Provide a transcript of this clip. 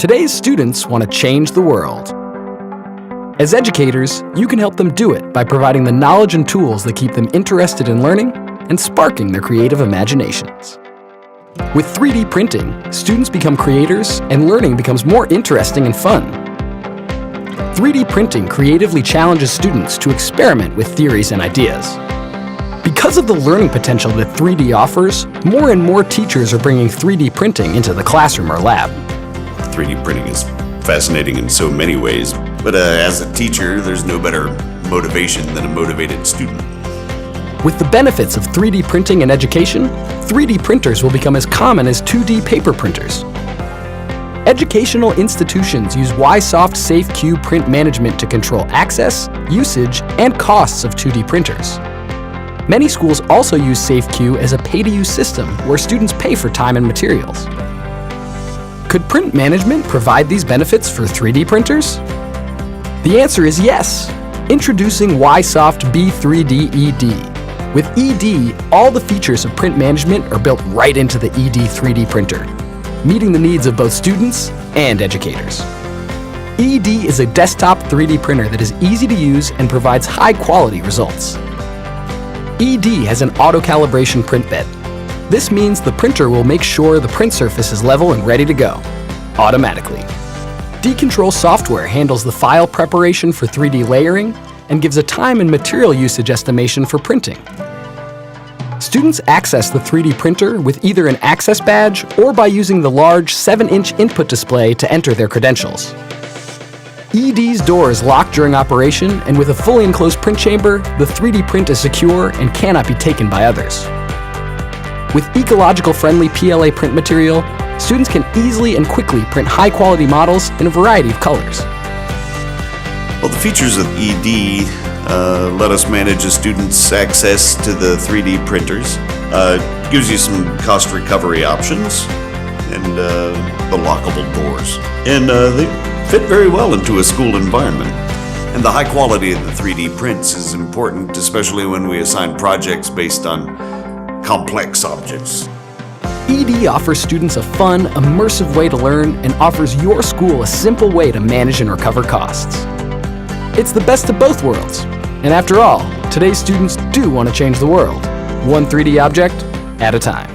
Today's students want to change the world. As educators, you can help them do it by providing the knowledge and tools that keep them interested in learning and sparking their creative imaginations. With 3D printing, students become creators and learning becomes more interesting and fun. 3D printing creatively challenges students to experiment with theories and ideas. Because of the learning potential that 3D offers, more and more teachers are bringing 3D printing into the classroom or lab. 3D printing is fascinating in so many ways, but as a teacher, there's no better motivation than a motivated student. With the benefits of 3D printing in education, 3D printers will become as common as 2D paper printers. Educational institutions use Ysoft SafeQ print management to control access, usage, and costs of 2D printers. Many schools also use SafeQ as a pay-to-use system where students pay for time and materials. Could print management provide these benefits for 3D printers? The answer is yes. Introducing Ysoft B3D ED. With ED, all the features of print management are built right into the ED 3D printer, meeting the needs of both students and educators. ED is a desktop 3D printer that is easy to use and provides high-quality results. ED has an auto-calibration print bed. This means the printer will make sure the print surface is level and ready to go, automatically. D-Control software handles the file preparation for 3D layering and gives a time and material usage estimation for printing. Students access the 3D printer with either an access badge or by using the large 7-inch input display to enter their credentials. ED's door is locked during operation, and with a fully enclosed print chamber, the 3D print is secure and cannot be taken by others. With ecological-friendly PLA print material, students can easily and quickly print high-quality models in a variety of colors. Well, the features of ED let us manage a student's access to the 3D printers. Gives you some cost recovery options and the lockable doors. And they fit very well into a school environment. And the high quality of the 3D prints is important, especially when we assign projects based on complex objects. ED offers students a fun, immersive way to learn and offers your school a simple way to manage and recover costs. It's the best of both worlds. And after all, today's students do want to change the world, one 3D object at a time.